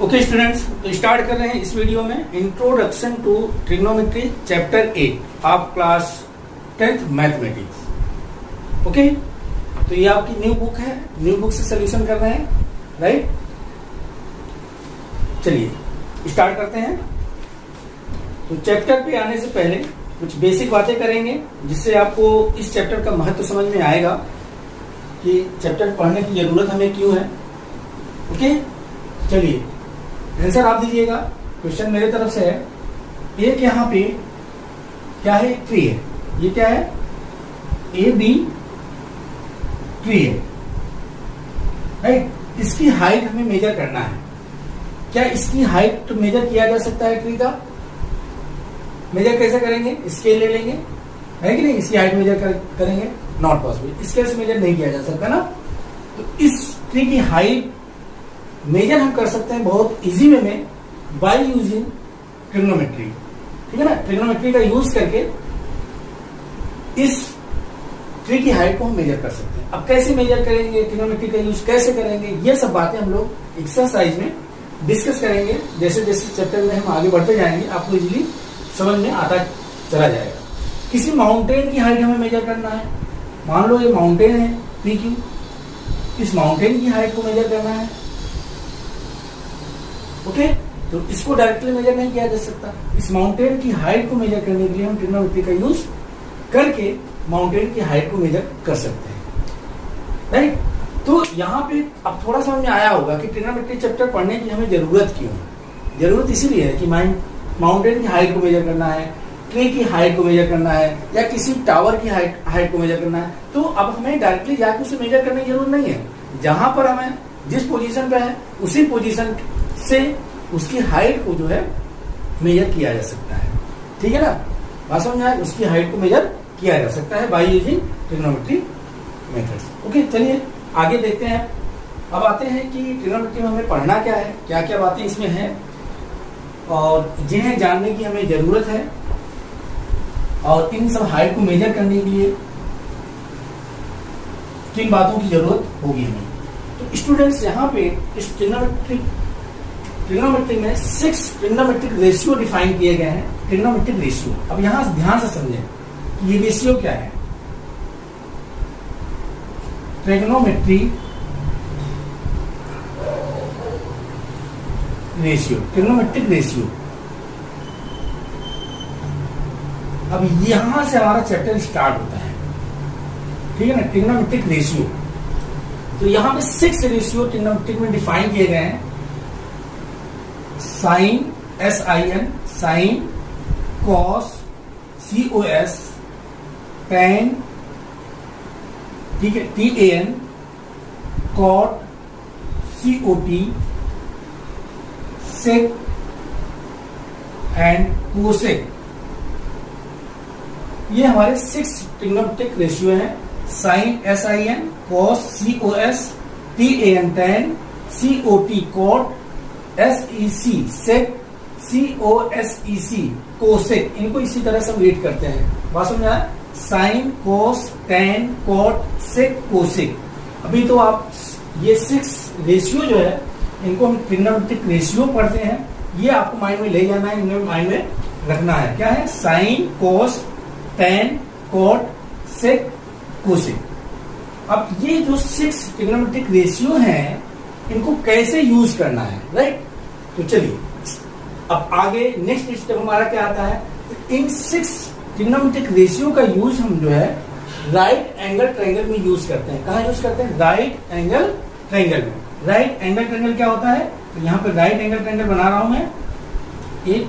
Okay students, तो start कर रहे हैं इस वीडियो में introduction to trigonometry chapter 8 of class 10th mathematics. Okay, तो ये आपकी न्यू बुक है, न्यू बुक से सोल्यूशन कर रहे हैं, राइट। चलिए स्टार्ट करते हैं। तो चैप्टर पे आने से पहले कुछ बेसिक बातें करेंगे जिससे आपको इस चैप्टर का महत्व समझ में आएगा कि चैप्टर पढ़ने की जरूरत हमें क्यों है। ओके, चलिए आंसर आप दीजिएगा। क्वेश्चन मेरे तरफ से है। एक यहाँ पे क्या है, ट्री है। ये क्या है, ए बी ट्री है, राइट। इसकी हाइट हमें मेजर करना है। क्या इसकी हाइट मेजर किया जा सकता है? ट्री का मेजर कैसे करेंगे? स्केल ले लेंगे, है कि नहीं। इसकी हाइट मेजर करेंगे, नॉट पॉसिबल। स्केल से मेजर नहीं किया जा सकता ना। तो इस ट्री की हाइट मेजर हम कर सकते हैं बहुत इजी वे में बाय यूजिंग ट्रिग्नोमेट्री, ठीक है ना। ट्रिग्नोमेट्री का यूज करके इस ट्री की हाइट को हम मेजर कर सकते हैं। अब कैसे मेजर करेंगे, ट्रिग्नोमेट्री का यूज कैसे करेंगे, ये सब बातें हम लोग एक्सरसाइज में डिस्कस करेंगे। जैसे जैसे चैप्टर में हम आगे बढ़ते जाएंगे आपको इजीली समझ में आता चला जाएगा। किसी माउंटेन की हाइट हमें मेजर करना है। मान लो ये माउंटेन है पी क्यू, इस माउंटेन की हाइट को मेजर करना है। ओके, तो इसको डायरेक्टली मेजर नहीं किया जा सकता। इस माउंटेन की हाइट को मेजर करने के लिए हम ट्रिग्नोमेट्री का यूज करके माउंटेन की हाइट को मेजर कर सकते हैं, राइट। तो यहाँ पे अब थोड़ा समझ में आया होगा कि ट्रिग्नोमेट्री चैप्टर पढ़ने की हमें जरूरत क्यों है। जरूरत इसीलिए है कि माउंटेन की हाइट को मेजर करना है, ट्री की हाइट को मेजर करना है, या किसी टावर की हाइट को मेजर करना है। तो अब हमें डायरेक्टली जाकर उसे मेजर करने की जरूरत नहीं है। जहां पर हमें जिस पोजीशन पे है उसी पोजीशन से उसकी हाइट को जो है मेजर किया जा सकता है, ठीक है ना। बात समझ आए, उसकी हाइट को मेजर किया जा सकता है by using trigonometry methods. Okay, चलिए आगे देखते हैं। अब आते हैं कि ट्रिग्नोमेट्री में हमें पढ़ना क्या है, क्या क्या बातें इसमें हैं और जिन्हें जानने की हमें जरूरत है, और इन सब हाइट को मेजर करने के लिए किन बातों की जरूरत होगी हमें। तो स्टूडेंट्स, यहाँ पे इस ट्रिग्नोमेट्री में 6 ट्रिग्नोमेट्रिक रेशियो डिफाइन किए गए हैं। ट्रिग्नोमेट्रिक रेशियो, अब यहां ध्यान से समझें कि ये रेशियो क्या है। Trigonometric ratio. अब यहां से हमारा चैप्टर स्टार्ट होता है, ठीक है ना। ट्रिग्नोमेट्रिक रेशियो, तो यहां पे 6 रेशियो ट्रिग्नोमेट्रिक में डिफाइन किए गए हैं। Sine, SIN, sine, cos, COS, tan, ठीक है, TAN, cot, COT, sec and cosec. ये हमारे 6 ट्रिग्नोमेट्रिक रेशियो हैं। Sine, SIN, cos, COS, TAN, tan, COT, cot, SEC, sec, COSEC, cosec. इनको इसी तरह से हम रीड करते हैं। बात समझ आया, साइन, कॉस, टैन, कॉट, सेक, कोसेक। अभी तो आप ये 6 रेशियो जो है इनको हम ट्रिग्नोमेट्रिक रेशियो पढ़ते हैं। ये आपको माइंड में ले जाना है, इन्हें माइंड में रखना है। क्या है, साइन, कॉस, टैन, कॉट, सेक, कोसेक। अब ये जो 6 ट्रिग्नोमेट्रिक रेशियो हैं इनको कैसे यूज करना है, राइट। तो चलिए अब आगे नेक्स्ट स्टेप हमारा क्या आता है। तो इन 6 ट्रिग्नोमेट्रिक रेशियो का यूज हम जो है राइट एंगल ट्रायंगल में यूज करते हैं। कहाँ यूज करते हैं? राइट एंगल ट्रायंगल में। राइट एंगल ट्रायंगल क्या होता है? तो यहाँ पे राइट एंगल ट्रायंगल बना रहा हूं मैं एक,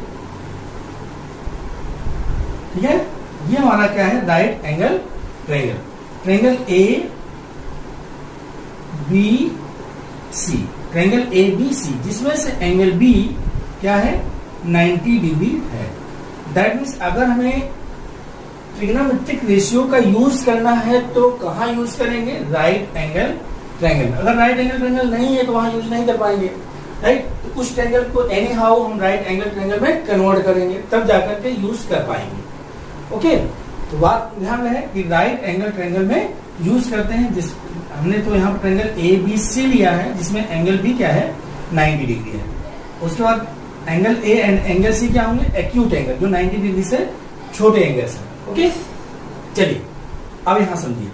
ठीक है। ये हमारा क्या है? Right angle triangle. Triangle ABC, triangle ABC, जिसमें से एंगल B क्या है? 90 डिग्री है। दैट मीन्स अगर हमें ट्रिग्नोमेट्रिक रेशियो का यूज करना है तो कहाँ यूज करेंगे? Right angle triangle. अगर राइट एंगल ट्रायंगल नहीं है तो वहां यूज नहीं कर पाएंगे, राइट। तो उस ट्रायंगल को एनी हाउ हम राइट एंगल ट्रायंगल में कन्वर्ट करेंगे, तब जाकर के यूज कर पाएंगे। ओके, तो बात ध्यान रहे कि राइट एंगल ट्रायंगल में यूज करते हैं। जिस हमने तो यहाँ पर ट्रायंगल ABC लिया है जिसमें एंगल भी क्या है? 90 डिग्री है। उसके बाद angle A and angle C क्या होंगे, एक्यूट एंगल, जो 90 डिग्री से छोटे एंगल्स हैं। ओके, चलिए अब यहां समझिए,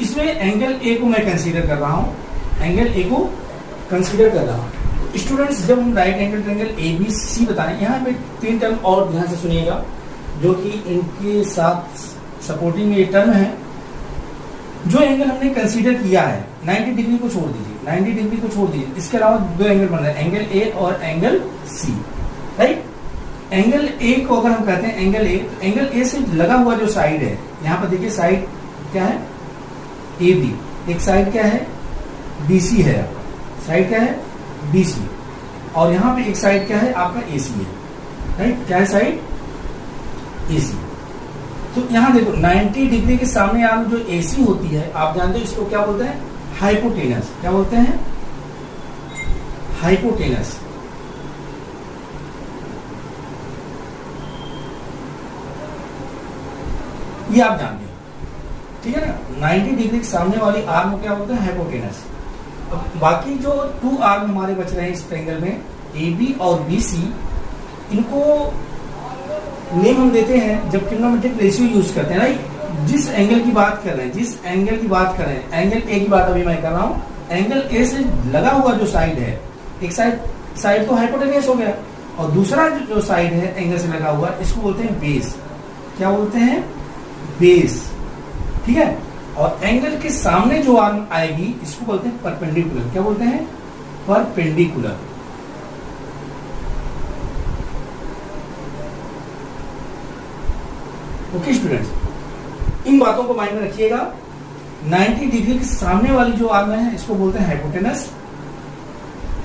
इसमें एंगल ए को मैं कंसीडर कर रहा हूं, एंगल ए को कंसीडर कर रहा हूं। स्टूडेंट्स, जब हम right angle triangle A B C बताएं, यहाँ पे 3 टर्म और ध्यान से सुनिएगा, जो कि इनके साथ सपोर्टिंग ये टर्म है। जो एंगल हमने कंसीडर किया है 90 डिग्री को छोड़ दीजिए, 90 डिग्री को छोड़ दीजिए, इसके अलावा 2 एंगल बन रहे हैं, एंगल ए और angle C, right. Angle A को अगर हम कहते हैं एंगल ए, तो एंगल ए से लगा हुआ जो साइड है, यहां पर देखिए साइड क्या है, ए बी, एक साइड क्या है, बी सी है आपका, साइड क्या है, बी सी, और यहां पे एक साइड क्या है आपका ए सी है, राइट। क्या है साइड, ए सी। तो यहां देखो 90 डिग्री के सामने आप जो एसी होती है, आप जानते हो इसको क्या बोलते हैं, हाइपोटेनस। क्या बोलते हैं, हाइपोटेनस। ये आप जानते हो, ठीक है ना। 90 डिग्री के सामने वाली आर्म को क्या बोलते हैं, हाइपोटेनस। अब बाकी जो 2 आर्म हमारे बच रहे हैं इस ट्रायंगल में, ए बी और बी सी, इनको नेम हम देते हैं जब ट्रिग्नोमेट्रिक रेशियो यूज करते हैं, राइट। जिस एंगल की बात कर रहे हैं, जिस एंगल की बात कर रहे हैं, एंगल ए की बात अभी मैं कर रहा हूं, एंगल ए से लगा हुआ जो साइड है, एक साइड तो हाइपोटेनियस हो गया, और दूसरा जो साइड है एंगल से लगा हुआ, इसको बोलते हैं बेस। क्या बोलते हैं, बेस, ठीक है। और एंगल के सामने जो आर्म आएगी, इसको बोलते हैं परपेंडिकुलर। क्या बोलते हैं, परपेंडिकुलर। ओके स्टूडेंट्स, इन बातों को माइंड में रखिएगा। 90 डिग्री के सामने वाली जो आर्म है, इसको बोलते हैं हाइपोटेनस।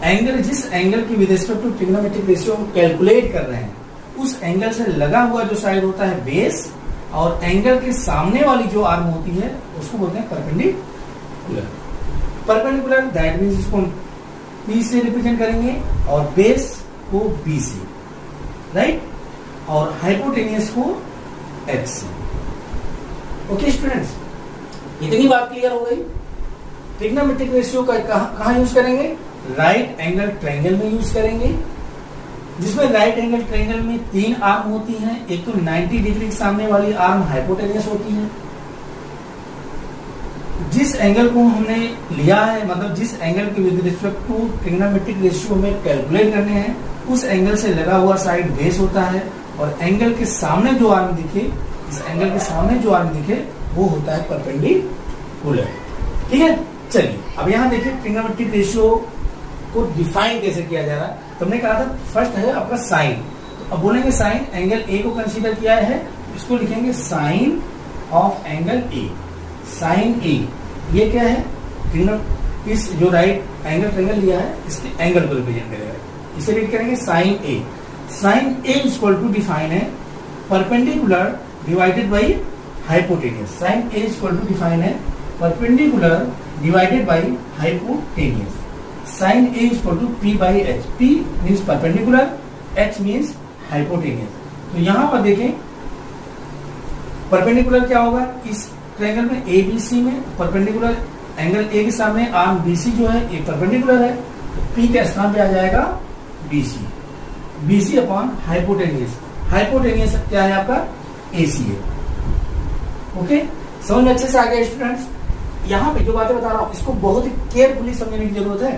एंगल, जिस एंगल की with respect to trigonometric ratio हम कैलकुलेट कर रहे हैं, उस एंगल से लगा हुआ जो साइड होता है बेस, और एंगल के सामने वाली जो आर्म होती है उसको बोलते हैं परपेंडिकुलर। परपेंडिकुलर दैट मींस इसको हम पी से रिप्रेजेंट करेंगे, और बेस को बी से, राइट, और हाइपोटेनियस को एच से। ओके स्टूडेंट्स, इतनी बात क्लियर हो गई। ट्रिग्नोमेट्रिक रेशियो का कहां यूज करेंगे, राइट एंगल ट्रायंगल में यूज करेंगे, जिसमें राइट एंगल ट्रायंगल में 3 आर्म होती हैं। एक तो 90 डिग्री के सामने वाली आर्म हाइपोटेनियस होती है। जिस एंगल को हमने लिया है, मतलब जिस एंगल के with respect to trigonometric ratio में कैलकुलेट करने हैं, उस एंगल से लगा हुआ साइड बेस होता है, और एंगल के सामने जो आर्म दिखे, इस एंगल के सामने जो आर्म दिखे, वो होता है परपेंडिकुलर। ठीक है, चलिए अब यहां देखिए ट्रिग्नोमेट्रिक रेशियो को डिफाइन कैसे किया जा रहा है। तो हमने कहा था फर्स्ट है आपका साइन, तो अब बोलेंगे साइन, एंगल ए को कंसीडर किया है, इसको लिखेंगे sine of angle A. Sine A, ये क्या है, इस जो राइट एंगल ट्रायंगल लिया है, इसके एंगल को रिप्रेजेंट करेगा, इसे रीड करेंगे sine A. Sine A equal to define है perpendicular divided by hypotenuse. Sine A equal to define है perpendicular divided by hypotenuse. Sine A equal to P by H. P means perpendicular, H means hypotenuse. तो यहां पर देखें perpendicular क्या होगा, इस triangle में ए बी सी में परपेंडिकुलर एंगल ए के सामने आर्म बी सी जो है ये परपेंडिकुलर है, तो पी के स्थान पे आ जाएगा B C. B C upon hypotenuse. Hypotenuse क्या है आपका, ए सी है। ओके, समझ में अच्छे से आ गया स्टूडेंट्स। यहाँ पे जो बातें बता रहा हूं इसको बहुत ही केयरफुली समझने की जरूरत है,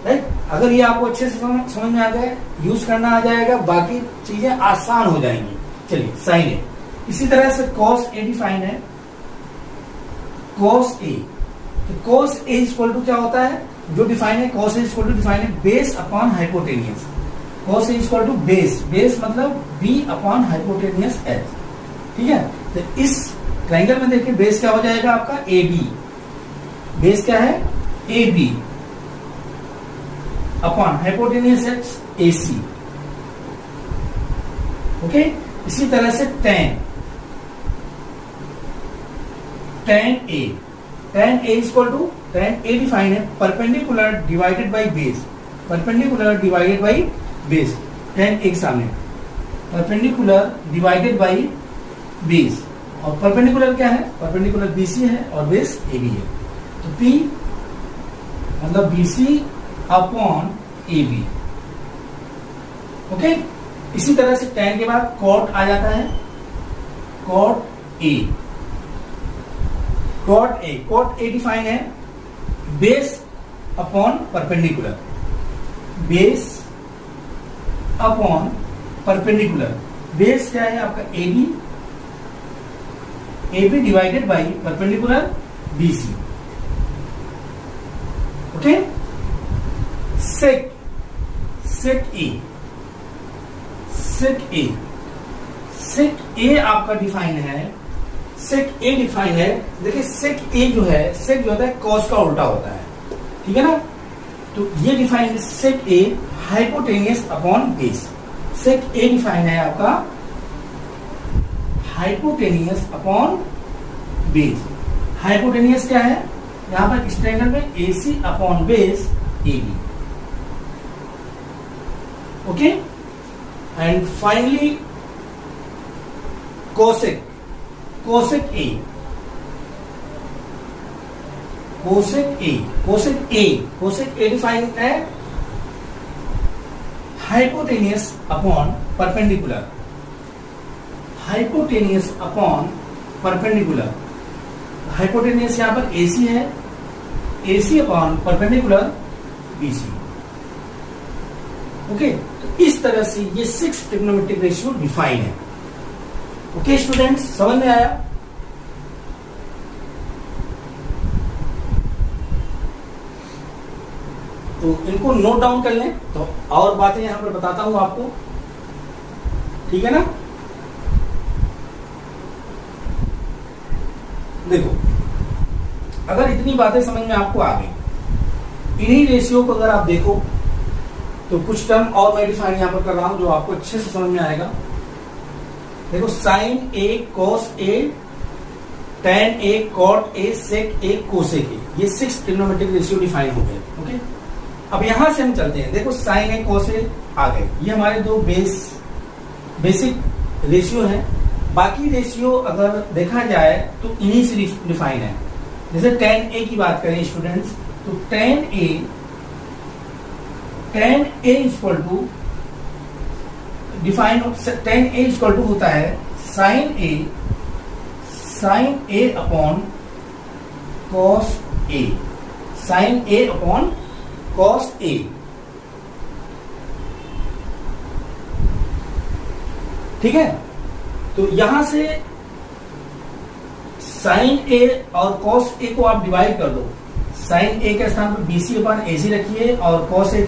राइट। अगर ये आपको अच्छे से समझ में आ जाए, यूज करना आ जाएगा, बाकी चीजें आसान हो जाएंगी। चलिए साइन ए, इसी तरह से कॉस ए डिफाइन है, कॉस ए। तो कॉस ए इक्वल टू क्या होता है, जो डिफाइन है cos A equal to define है base upon hypotenuse. Cos A equal to base, base मतलब बी अपॉन हाइपोटेनियस एच। ठीक है, तो इस ट्रायंगल में देखिए बेस क्या हो जाएगा आपका ए बी। बेस क्या है, A B upon hypotenuse H A C. Okay, इसी तरह से tan, tan A. Tan A equal to, tan A define है perpendicular divided by base. Perpendicular divided by base, tan A के सामने परपेंडिकुलर डिवाइडेड बाई बेस। और perpendicular क्या है, perpendicular BC है और बेस ए बी है। तो P मतलब BC अपॉन AB। ओके। इसी तरह से tan के बाद cot आ जाता है, cot A। cot A define है base upon perpendicular, base upon perpendicular. Base क्या है आपका AB divided by perpendicular BC। Okay. Sec A आपका डिफाइन है, सेक A डिफाइन है। देखिए सेक A जो है, सेक जो होता है कॉस का उल्टा होता है, ठीक है ना। तो ये define sec A hypotenuse upon base. Sec A define है आपका हाइपोटेनियस अपॉन बेस। हाइपोटेनियस क्या है, यहां पर इस ट्रायंगल में AC upon base AB। Okay. And finally cosec A define है hypotenuse upon perpendicular, hypotenuse upon perpendicular. Hypotenuse यहां पर AC है, AC upon perpendicular BC। Okay. तो इस तरह से ये 6 ट्रिग्नोमेट्रिक रेशियो डिफाइन है। ओके स्टूडेंट्स, समझ में आया? तो इनको नोट डाउन कर लें, तो और बातें यहां पर बताता हूं आपको, ठीक है ना। देखो, अगर इतनी बातें समझ में आपको आ गई, इन्हीं रेशियो को अगर आप देखो तो कुछ टर्म और मैं डिफाइन यहां पर कर रहा हूं जो आपको अच्छे से समझ में आएगा। देखो sign A cos A, tan A cot A, sec A cosec A, ये 6 ट्रिग्नोमेट्रिक रेशियो डिफाइन हो गए। ओके। अब यहां से हम चलते हैं। देखो साइन A cos A आ गए, ये हमारे दो बेसिक रेशियो हैं। बाकी रेशियो अगर देखा जाए तो इन्हीं से डिफाइन है। जैसे tan A की बात करें स्टूडेंट्स, तो tan A equal to define, tan A equal to होता है sine A upon cos A, sine A upon cos A। ठीक है। तो यहां से साइन A और cos A को आप डिवाइड कर दो। साइन A के स्थान पर BC अपॉन AC रखिए और cos A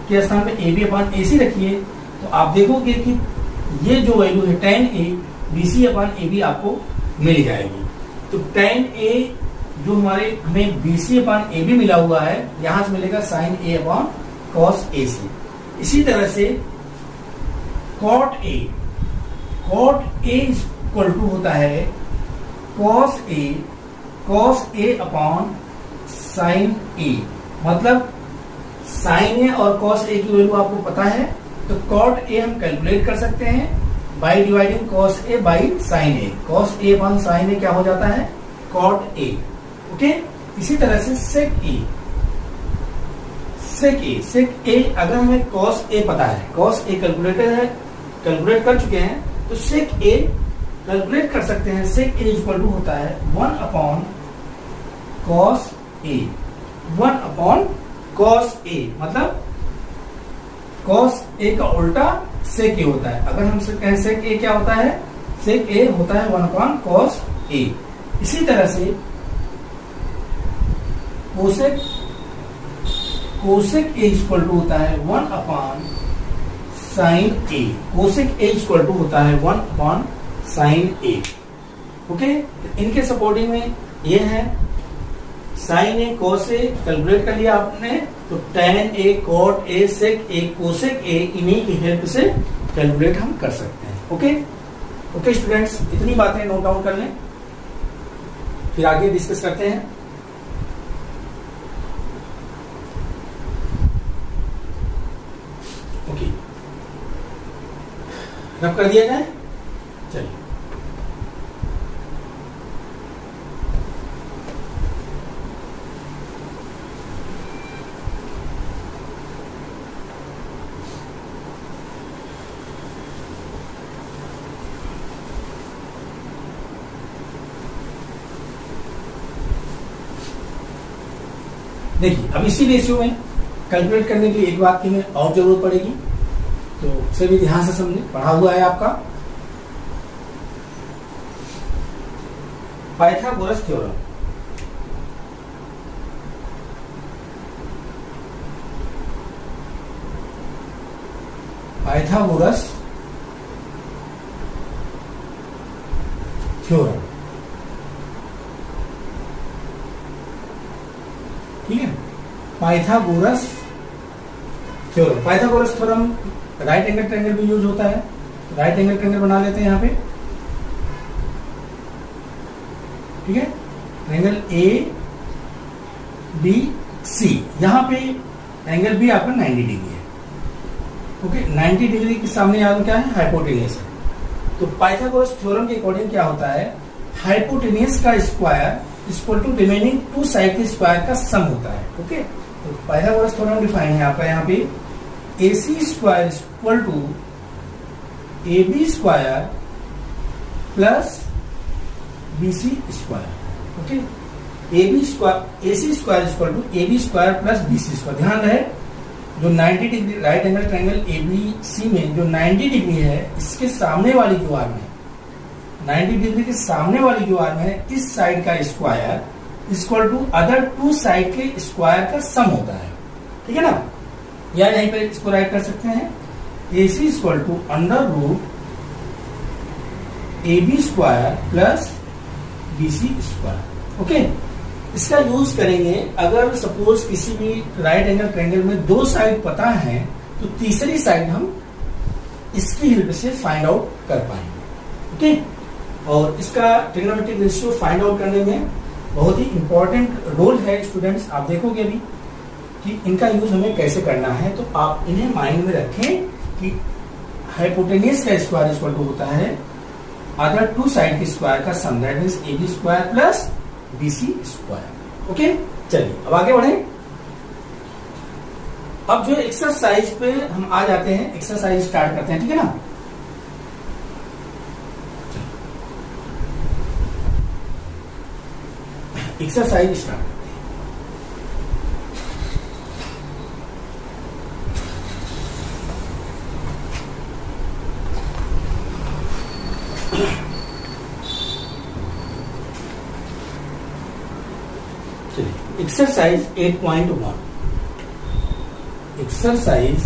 के स्थान पर AB अपॉन AC रखिए, तो आप देखोगे कि ये जो वैल्यू है tan A BC upon AB आपको मिल जाएगी। तो tan A जो हमें BC अपॉन AB मिला हुआ है, यहां से मिलेगा sin A upon cos AC। इसी तरह से cot A इक्वल टू होता है cos A upon sin A। मतलब sin A और cos A की वैल्यू आपको पता है, तो cot A हम कैलकुलेट कर सकते हैं by dividing cos A by sin A। cos A upon sin A क्या हो जाता है, cot A। ओके। इसी तरह से sec A अगर हमें cos A पता है, cos A कैलकुलेट कर चुके हैं, तो sec A कैलकुलेट कर सकते हैं। sec A इक्वल टू होता है 1 upon cos A, 1 upon cos A। मतलब cos A का उल्टा sec A होता है। अगर हम कहें sec A क्या होता है, sec A होता है 1 अपॉन cos A। इसी तरह से कोसेक A इक्वल टू होता है 1 upon sine A। Cosec A equal to होता है 1 अपॉन साइन A। ओके। इनके सपोर्टिंग में ये है sine A cos A calculate कर लिया आपने, तो tan A cot A sec A cosec A, इन्हीं की हेल्प से कैलकुलेट हम कर सकते हैं। ओके स्टूडेंट्स, इतनी बातें नोट डाउन कर लें, फिर आगे डिस्कस करते हैं। ओके, रब कर दिया जाए। चलिए, देखिए अब इसी रेशियो में कैलकुलेट करने के लिए एक बात की हमें और जरूरत पड़ेगी, तो उसे भी ध्यान से समझे, पढ़ा हुआ है आपका पाइथागोरस थ्योरम। पाइथागोरस थ्योरम, ठीक है। Pythagoras theorem, Pythagoras theorem right angle triangle भी यूज होता है। राइट एंगल ट्रायंगल बना लेते हैं यहाँ पे, ठीक है। ट्रायंगल ए बी सी, यहाँ पे एंगल भी आपका 90 डिग्री है, ओके। 90 डिग्री के सामने यहाँ क्या है, हाइपोटेनियस है। तो पाइथागोरस थ्योरम के अकॉर्डिंग क्या होता है, हाइपोटेनियस का square equal to remaining two side के स्क्वायर का सम होता है, ओके। तो पाइथागोरस थ्योरम डिफाइन है आपका यहाँ पे, AC square equal to AB square plus BC square, okay. AC square equal to AB square plus BC square. ध्यान रहे जो 90 degree right angle triangle ABC में जो 90 डिग्री है, इसके सामने वाली जो आर्म है, 90 डिग्री के सामने वाली जो आर्म है, इस साइड का square equal to other two side के स्क्वायर का सम होता है, ठीक है ना। या यहीं पे इसको राइट कर सकते हैं, AC equal to under root AB square plus BC square, okay. इसका यूज करेंगे अगर सपोज किसी भी राइट एंगल ट्रायंगल में दो साइड पता है, तो तीसरी साइड हम इसकी हेल्प से फाइंड आउट कर पाएंगे, ओके। और इसका ट्रिग्नोमेट्रिक रेशियो फाइंड आउट करने में बहुत ही इंपॉर्टेंट रोल है स्टूडेंट्स। आप देखोगे अभी कि इनका यूज हमें कैसे करना है, तो आप इन्हें माइंड में रखें कि हाइपोटेनियस का स्क्वायर इक्वल टू होता है अदर टू साइड के स्क्वायर का sum, that means AB square plus BC square, okay. चलिए अब आगे बढ़े। अब जो एक्सरसाइज पे हम आ जाते हैं, एक्सरसाइज स्टार्ट करते हैं, ठीक है ना। एक्सरसाइज स्टार्ट करते हैं। Exercise 8.1, exercise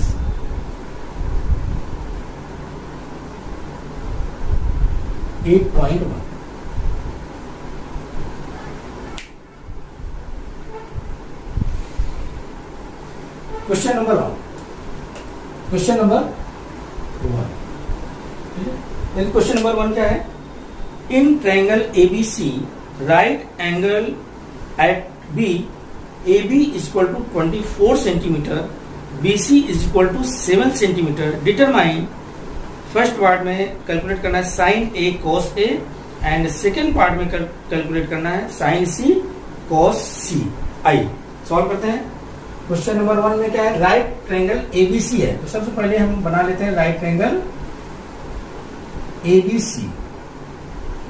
8.1। Question number 1, question number 1, question number 1 क्या है, in triangle ABC right angle at B, AB equal to 24 centimetre, BC equal to 7 centimetre, determine. First part में कैलकुलेट करना है sine A cos A and second part में calculate करना है sine C cos C। आइए solve करते हैं। Question number 1 में क्या है, राइट ट्रायंगल ABC है, तो सबसे पहले हम बना लेते हैं राइट ट्रायंगल ABC,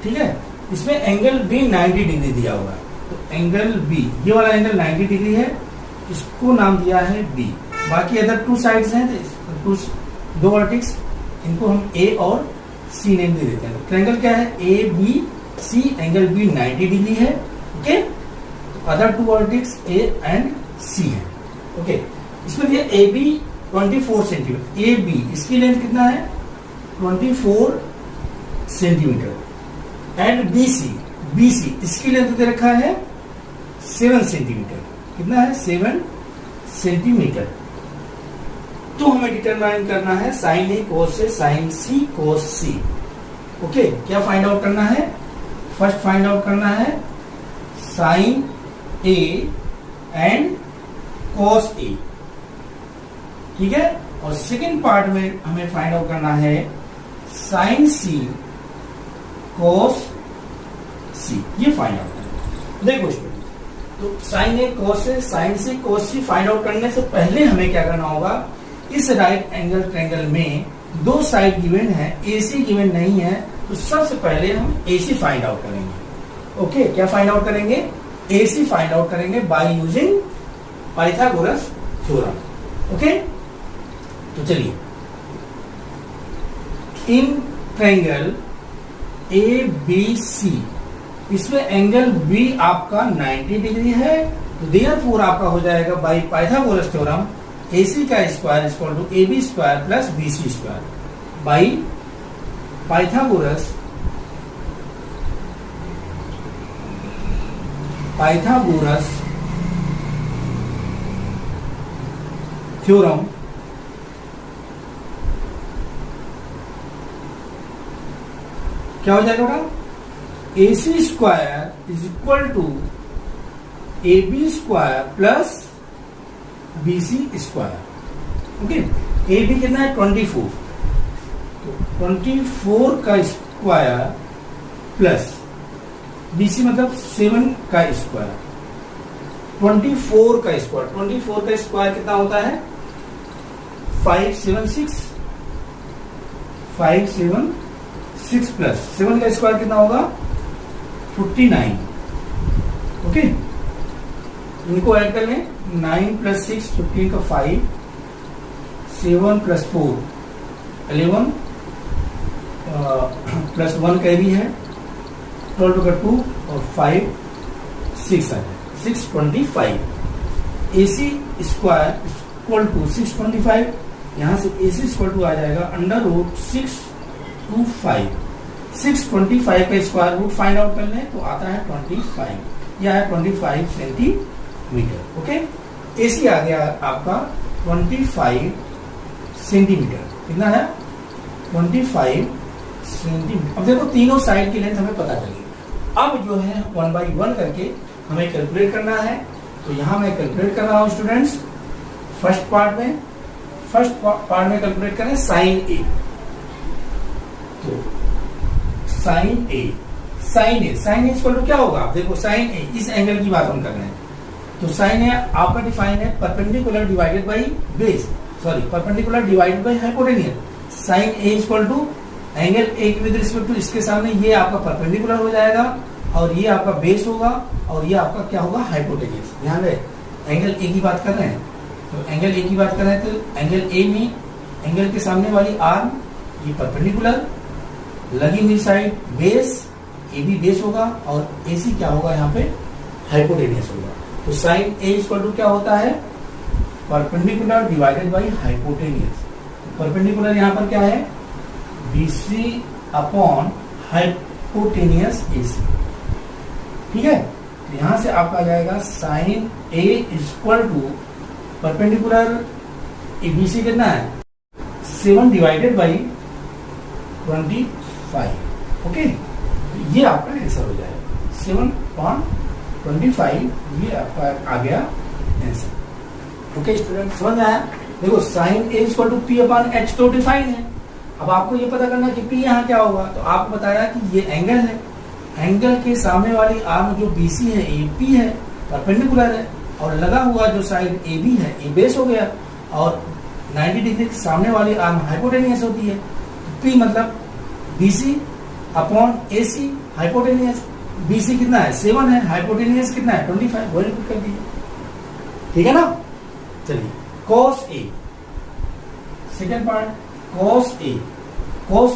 ठीक है। इसमें एंगल B 90 डिग्री दिया हुआ है, तो एंगल B, ये वाला एंगल 90 डिग्री है, इसको नाम दिया है B। बाकी अदर टू साइड्स हैं, तो दो वर्टिक्स, इनको हम A और C नेम दे देते हैं। तो ट्रायंगल क्या है, ABC, एंगल B 90 डिग्री है, ओके। तो other two vertices A and C है, ओके। इसमें दिया AB 24 सेंटीमीटर, AB इसकी लेंथ कितना है 24 सेंटीमीटर एंड BC इसकी लेंथ दे रखा है 7 सेंटीमीटर, कितना है 7 सेंटीमीटर। तो हमें डिटरमाइन करना है साइन A cos से sine C cos C, okay. क्या फाइंड आउट करना है, फर्स्ट फाइंड आउट करना है sine A and cos A, ठीक है। और सेकेंड पार्ट में हमें फाइंड आउट करना है साइन C cos C, ये फाइंड आउट करना। देखो इसमें तो साइन A cos से sine C cos C find out करने से पहले हमें क्या करना होगा, इस राइट एंगल ट्रायंगल में दो साइड गिवन है, AC गिवन नहीं है, तो सबसे पहले हम AC फाइंड आउट करेंगे, ओके। क्या फाइंड आउट करेंगे, AC फाइंड आउट करेंगे by using Pythagoras theorem. Okay, तो चलिए, इन ट्रायंगल ए बी सी, इसमें एंगल बी आपका 90 डिग्री है, तो देयरफॉर आपका हो जाएगा बाई पाइथागोरस थ्योरम AC का square equal to AB square plus BC square by Pythagoras theorem क्या हो जाएगा बेटा, AC square is equal to AB square plus BC square. Okay, AB कितना है 24, तो 24 का स्क्वायर प्लस BC मतलब 7 का स्क्वायर, 24 का स्क्वायर, 24 का स्क्वायर कितना होता है 576 प्लस 7 का स्क्वायर कितना होगा 49। ओके, इनको ऐड कर लें, 9 प्लस 6 15 का 5, 7 प्लस 4 11 प्लस 1 कैरी है, 12 का 2 और 5 6 आ जाए 625। AC स्क्वायर इक्वल टू 625, यहां से AC इक्वल टू आ जाएगा अंडर रूट 625। 625 का स्क्वायर रूट फाइंड आउट कर लें तो आता है 25, यह है 25 सेंटीमीटर। ओके, AC आ गया आपका 25 सेंटीमीटर, कितना है 25 सेंटीमीटर। अब देखो तीनों साइड की लेंथ हमें पता चली, अब जो है 1 बाई 1 करके हमें कैलकुलेट करना है। तो यहां मैं कैलकुलेट कर रहा हूं स्टूडेंट्स, फर्स्ट पार्ट में कैलकुलेट करें साइन ए। तो साइन ए इक्वल टू क्या होगा, देखो साइन ए, इस एंगल की बात हम कर रहे हैं, तो साइन ए आपका डिफाइन है perpendicular divided by base, sorry perpendicular divided by hypotenuse. Sine A equal to angle A with respect to इसके सामने ये आपका परपेंडिकुलर हो जाएगा और ये आपका बेस होगा और ये आपका क्या होगा हाइपोटेनियस। ध्यान रहे, एंगल ए की बात कर रहे हैं, तो एंगल ए की बात कर रहे हैं, तो एंगल ए में एंगल के सामने वाली आर्म ये परपेंडिकुलर, लगी हुई side base, A B base होगा और AC क्या होगा यहाँ पे हाइपोटेनियस होगा। तो साइन ए इक्वल टू क्या होता है perpendicular divided by hypotenuse. Perpendicular यहाँ पर क्या है BC अपॉन हाइपोटेनियस AC, ठीक है। तो यहां से आपका आ जाएगा sine A equal to perpendicular BC कितना है 7 डिवाइडेड बाई 25। ओके, ये आपका आंसर हो जाएगा 7/25, ये आपका आ गया आंसर। ओके स्टूडेंट, समझ में आया। देखो sign A equal to P/H तो डिफाइन है, अब आपको ये पता करना कि P यहाँ क्या होगा, तो आपको बताया कि ये एंगल है, एंगल के सामने वाली आर्म जो BC है AP है, परपेंडिकुलर है, और लगा हुआ जो साइड AB है ये बेस हो गया, और 90 डिग्री के सामने वाली आर्म हाइपोटेनियस होती है। P मतलब BC upon AC hypotenuse. BC कितना है 7 है, हाइपोटेनियस कितना है 25, वो रिपीट कर दीजिए, ठीक है ना। चलिए cos A, second part cos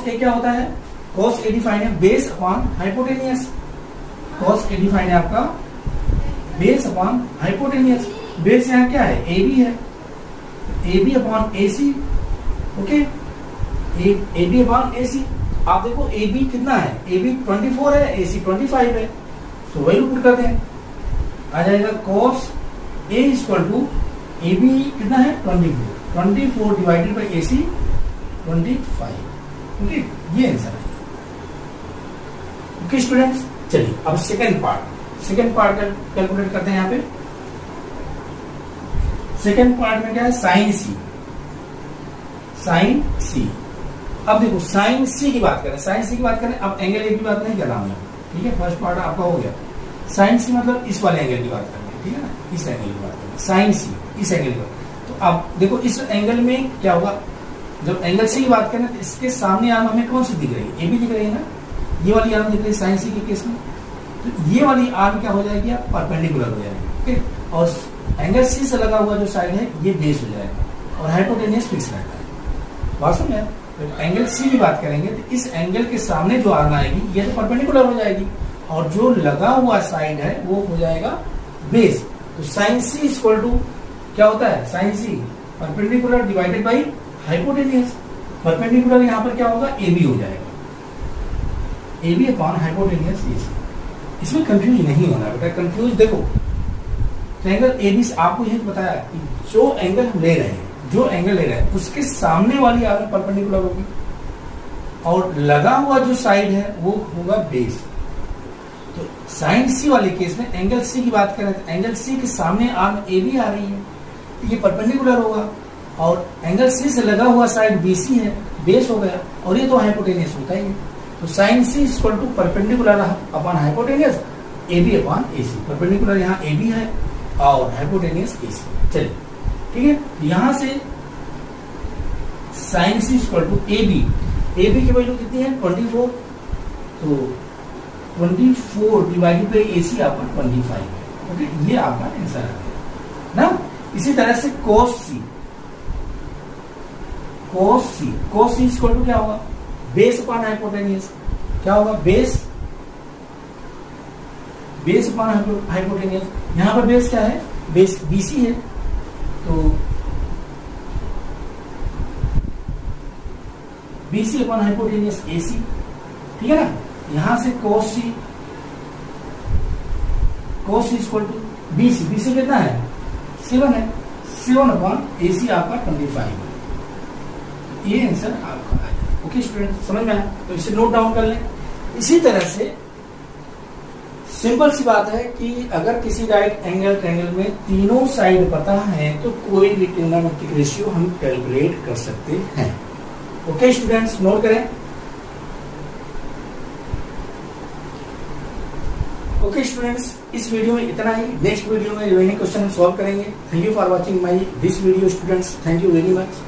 A क्या होता है, cos A डिफाइन है base upon hypotenuse. cos A define है आपका बेस अपॉन हाइपोटेनियस। बेस यहाँ क्या है AB है, AB upon AC। Okay, AB upon AC। आप देखो AB कितना है, AB 24 है, AC 25 है, तो वही पुट करते हैं, आ जाएगा cos A equal to AB कितना है 24 डिवाइडेड बाई AC 25। ओके, ये आंसर है। ओके स्टूडेंट्स, चलिए अब सेकेंड पार्ट कैलकुलेट करते हैं। यहाँ पे सेकेंड पार्ट में क्या है साइन C। अब देखो साइन C की बात करें, अब एंगल ए की बात नहीं कर रहा हूं, ठीक है। फर्स्ट पार्ट आपका हो गया। साइन C मतलब इस वाले एंगल की बात करें, ठीक है ना, इस एंगल की बात करें, साइन C इस एंगल की। तो अब देखो इस एंगल में क्या होगा, जब एंगल C की बात करें तो इसके सामने आर्म हमें कौन सी दिख रही है, AB दिख रही है ना, ये वाली आर्म दिख रही है साइन C के केस में। तो ये वाली आर्म क्या हो जाएगी, परपेंडिकुलर हो जाएगी। ओके, और एंगल सी से लगा हुआ जो साइड है ये बेस हो जाएगा और हाइपोटेनियस फिक्स रहता है। बात समझ में? तो एंगल सी की बात करेंगे तो इस एंगल के सामने जो आर्म आएगी ये तो परपेंडिकुलर हो जाएगी और जो लगा हुआ साइड है वो हो जाएगा बेस। तो साइन सी इक्वल टू क्या होता है? Sine C perpendicular divided by hypotenuse. Perpendicular यहाँ पर क्या होगा? ए बी हो जाएगा, A B upon hypotenuse A C. इसमें कंफ्यूज नहीं होना बेटा, कंफ्यूज देखो ट्रायंगल ए बी से आपको यही बताया कि जो एंगल हम ले रहे हैं, जो एंगल ले रहे हैं उसके सामने वाली आर्म परपेंडिकुलर होगी और लगा हुआ जो साइड है वो होगा बेस। तो साइन सी वाले केस में एंगल सी की बात करें तो एंगल सी के सामने आर्म ए बी आ रही है, ये परपेंडिकुलर होगा और एंगल सी से लगा हुआ साइड बी सी है, बेस हो गया और ये तो हाइपोटेनियस होता ही है। तो sine C equal to perpendicular upon hypotenuse A B upon A C. Perpendicular यहाँ ए बी है और हाइपोटेनियस ए सी। चलिए ठीक है, यहां से sine C equal to A B की वैल्यू कितनी है? 24। तो 24 डिवाइडेड बाई ए सी आपका 25 है। ओके, ये आपका आंसर है ना। इसी तरह से कोस सी इक्वल टू क्या होगा? Base upon hypotenuse. क्या होगा? Base upon hypotenuse. यहां पर बेस क्या है? बेस बीसी है, तो बीसी अपॉन हाइपोटेनियस एसी। ठीक है ना। यहां से कोस सी इक्वल टू बीसी कितना है? 7 है, 7 अपॉन एसी आपका 25 है। ये आंसर आपका आ जाएगा। ओके स्टूडेंट, समझ में आया? तो इसे नोट डाउन कर लें। इसी तरह से सिंपल सी बात है कि अगर किसी राइट एंगल ट्रायंगल में तीनों साइड पता है तो कोई भी ट्रिग्नोमेट्रिक रेशियो हम कैलकुलेट कर सकते हैं। ओके स्टूडेंट्स, नोट करें। ओके स्टूडेंट्स, इस वीडियो में इतना ही। नेक्स्ट वीडियो में रिमेनिंग क्वेश्चन हम सॉल्व करेंगे। Thank you for watching my this video students, thank you very much.